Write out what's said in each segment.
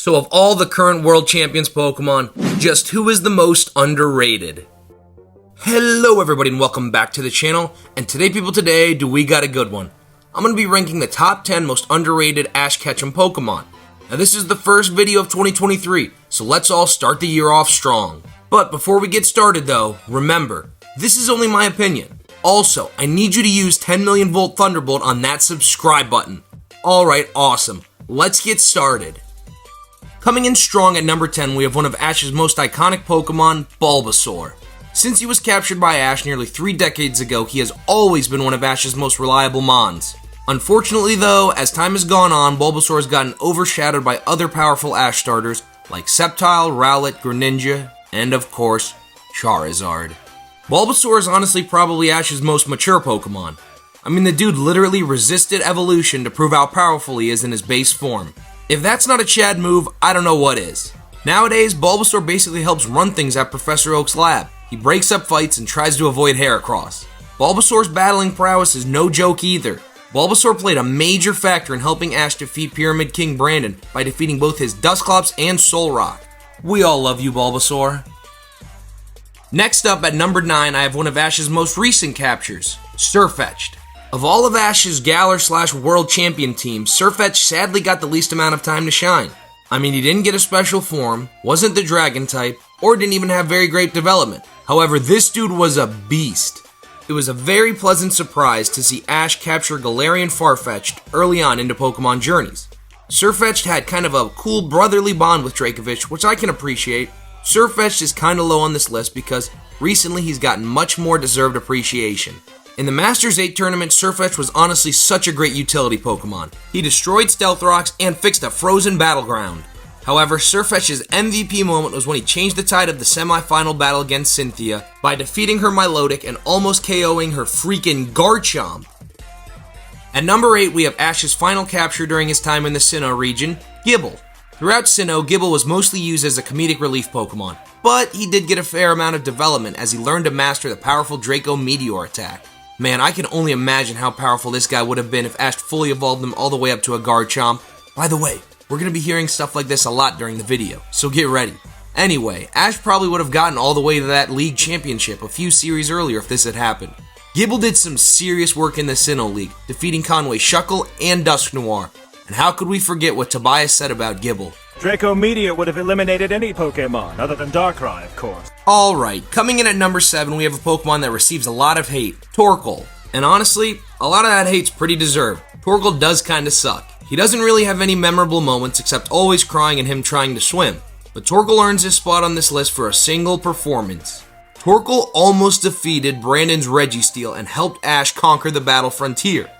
So of all the current world champions Pokemon, just who is the most underrated? Hello everybody and welcome back to the channel, and today we got a good one. I'm going to be ranking the top 10 most underrated Ash Ketchum Pokemon. Now this is the first video of 2023, so let's all start the year off strong. But before we get started though, remember, this is only my opinion. Also, I need you to use 10 million volt Thunderbolt on that subscribe button. Alright, awesome. Let's get started. Coming in strong at number 10, we have one of Ash's most iconic Pokemon, Bulbasaur. Since he was captured by Ash nearly 3 decades ago, he has always been one of Ash's most reliable Mons. Unfortunately though, as time has gone on, Bulbasaur has gotten overshadowed by other powerful Ash starters like Sceptile, Rowlet, Greninja, and of course, Charizard. Bulbasaur is honestly probably Ash's most mature Pokemon. I mean, the dude literally resisted evolution to prove how powerful he is in his base form. If that's not a Chad move, I don't know what is. Nowadays, Bulbasaur basically helps run things at Professor Oak's lab. He breaks up fights and tries to avoid Heracross. Bulbasaur's battling prowess is no joke either. Bulbasaur played a major factor in helping Ash defeat Pyramid King Brandon by defeating both his Dusclops and Solrock. We all love you, Bulbasaur. Next up at number 9, I have one of Ash's most recent captures, Sirfetch'd. Of all of Ash's Galar/World Champion team, Sirfetch'd sadly got the least amount of time to shine. I mean, he didn't get a special form, wasn't the Dragon type, or didn't even have very great development. However, this dude was a beast. It was a very pleasant surprise to see Ash capture Galarian Farfetch'd early on into Pokemon journeys. Sirfetch'd had kind of a cool brotherly bond with Dracovish, which I can appreciate. Sirfetch'd is kinda low on this list because recently he's gotten much more deserved appreciation. In the Masters 8 tournament, Sirfetch'd was honestly such a great utility Pokemon. He destroyed Stealth Rocks and fixed a frozen battleground. However, Sirfetch'd's MVP moment was when he changed the tide of the semi-final battle against Cynthia by defeating her Milotic and almost KOing her freaking Garchomp. At number 8, we have Ash's final capture during his time in the Sinnoh region, Gible. Throughout Sinnoh, Gible was mostly used as a comedic relief Pokemon, but he did get a fair amount of development as he learned to master the powerful Draco Meteor attack. Man, I can only imagine how powerful this guy would have been if Ash fully evolved him all the way up to a Garchomp. By the way, we're going to be hearing stuff like this a lot during the video, so get ready. Anyway, Ash probably would have gotten all the way to that League Championship a few series earlier if this had happened. Gible did some serious work in the Sinnoh League, defeating Conway Shuckle and Dusknoir. And how could we forget what Tobias said about Gible? Draco Meteor would have eliminated any Pokémon, other than Darkrai, of course. Alright, coming in at number 7, we have a Pokemon that receives a lot of hate, Torkoal. And honestly, a lot of that hate's pretty deserved. Torkoal does kinda suck. He doesn't really have any memorable moments except always crying and him trying to swim. But Torkoal earns his spot on this list for a single performance. Torkoal almost defeated Brandon's Registeel and helped Ash conquer the Battle Frontier.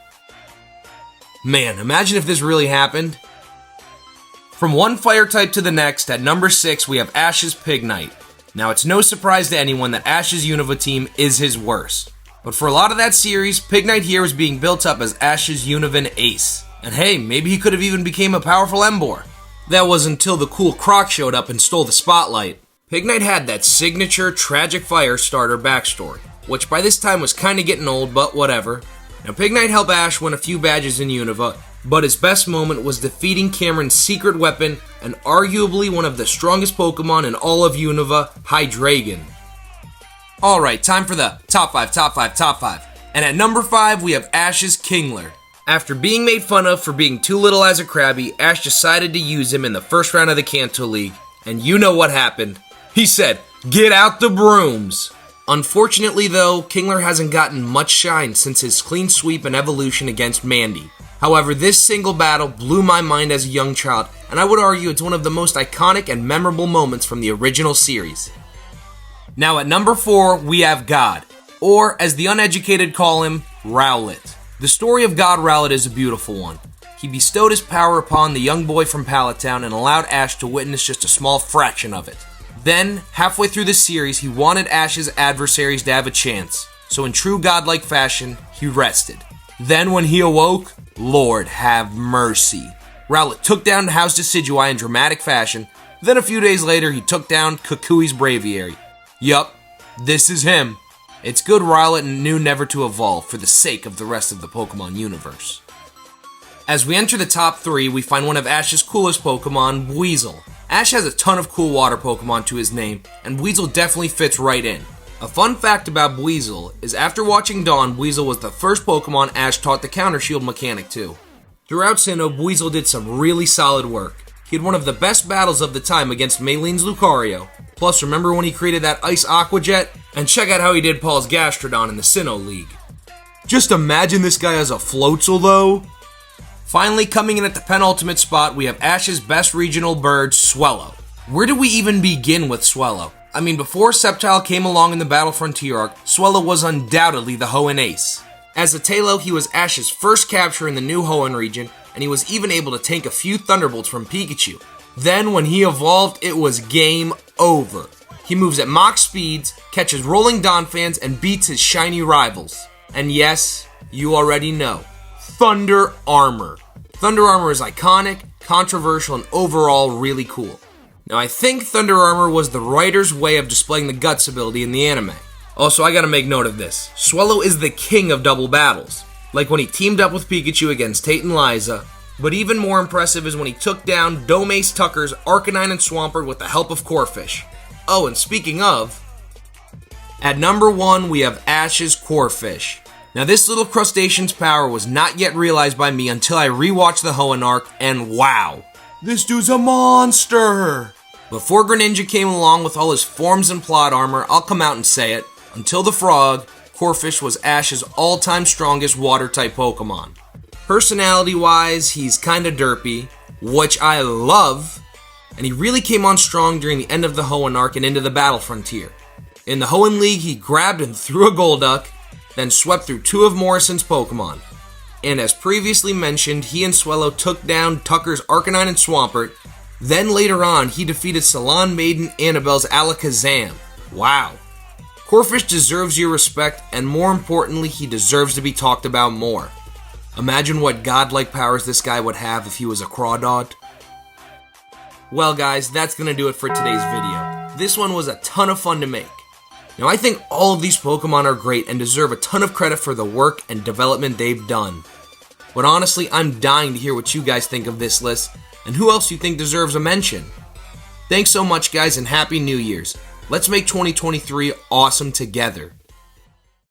Man, imagine if this really happened. From one fire type to the next, at number 6, we have Ash's Pignite. Now, it's no surprise to anyone that Ash's Unova team is his worst. But for a lot of that series, Pignite here was being built up as Ash's Unovan ace. And hey, maybe he could have even became a powerful Emboar. That was until the cool Croc showed up and stole the spotlight. Pignite had that signature tragic fire starter backstory, which by this time was kinda getting old, but whatever. Now, Pignite helped Ash win a few badges in Unova, but his best moment was defeating Cameron's secret weapon and arguably one of the strongest Pokemon in all of Unova, Hydreigon. Alright, time for the top 5. And at number 5, we have Ash's Kingler. After being made fun of for being too little as a Krabby, Ash decided to use him in the first round of the Kanto League. And you know what happened. He said, "Get out the brooms!" Unfortunately though, Kingler hasn't gotten much shine since his clean sweep and evolution against Mandy. However, this single battle blew my mind as a young child, and I would argue it's one of the most iconic and memorable moments from the original series. Now at number 4, we have God, or as the uneducated call him, Rowlet. The story of God Rowlet is a beautiful one. He bestowed his power upon the young boy from Pallet Town and allowed Ash to witness just a small fraction of it. Then, halfway through the series, he wanted Ash's adversaries to have a chance, so in true godlike fashion, he rested. Then when he awoke, Lord have mercy. Rowlet took down House Decidueye in dramatic fashion, then a few days later he took down Kukui's Braviary. Yup, this is him. It's good Rowlet knew never to evolve for the sake of the rest of the Pokemon universe. As we enter the top 3, we find one of Ash's coolest Pokemon, Weasel. Ash has a ton of cool water Pokemon to his name, and Weasel definitely fits right in. A fun fact about Weasel is after watching Dawn, Weasel was the first Pokemon Ash taught the Counter Shield mechanic to. Throughout Sinnoh, Weasel did some really solid work. He had one of the best battles of the time against Maylene's Lucario. Plus, remember when he created that Ice Aqua Jet? And check out how he did Paul's Gastrodon in the Sinnoh League. Just imagine this guy as a Floatzel though. Finally, coming in at the penultimate spot, we have Ash's best regional bird, Swellow. Where do we even begin with Swellow? I mean, before Sceptile came along in the Battle Frontier arc, Swellow was undoubtedly the Hoenn ace. As a Tailo, he was Ash's first capture in the new Hoenn region, and he was even able to tank a few Thunderbolts from Pikachu. Then, when he evolved, it was game over. He moves at Mach speeds, catches Rolling Donphans, and beats his shiny rivals. And yes, you already know. Thunder Armor. Thunder Armor is iconic, controversial, and overall really cool. Now I think Thunder Armor was the writer's way of displaying the Guts ability in the anime. Also, I gotta make note of this. Swellow is the king of double battles. Like when he teamed up with Pikachu against Tate and Liza. But even more impressive is when he took down Domace Tucker's Arcanine and Swampert with the help of Corphish. Oh, and speaking of, at number 1 we have Ash's Corphish. Now this little crustacean's power was not yet realized by me until I rewatched the Hoenn arc, and wow, this dude's a monster! Before Greninja came along with all his forms and plot armor, I'll come out and say it, until the frog, Corphish was Ash's all-time strongest water-type Pokemon. Personality-wise, he's kinda derpy, which I love, and he really came on strong during the end of the Hoenn arc and into the Battle Frontier. In the Hoenn League, he grabbed and threw a Golduck, then swept through 2 of Morrison's Pokemon. And as previously mentioned, he and Swellow took down Tucker's Arcanine and Swampert. Then later on, he defeated Salon Maiden Annabelle's Alakazam. Wow. Corphish deserves your respect, and more importantly, he deserves to be talked about more. Imagine what godlike powers this guy would have if he was a Crawdad. Well guys, that's gonna do it for today's video. This one was a ton of fun to make. Now I think all of these Pokemon are great and deserve a ton of credit for the work and development they've done. But honestly, I'm dying to hear what you guys think of this list, and who else you think deserves a mention. Thanks so much guys, and Happy New Year's. Let's make 2023 awesome together.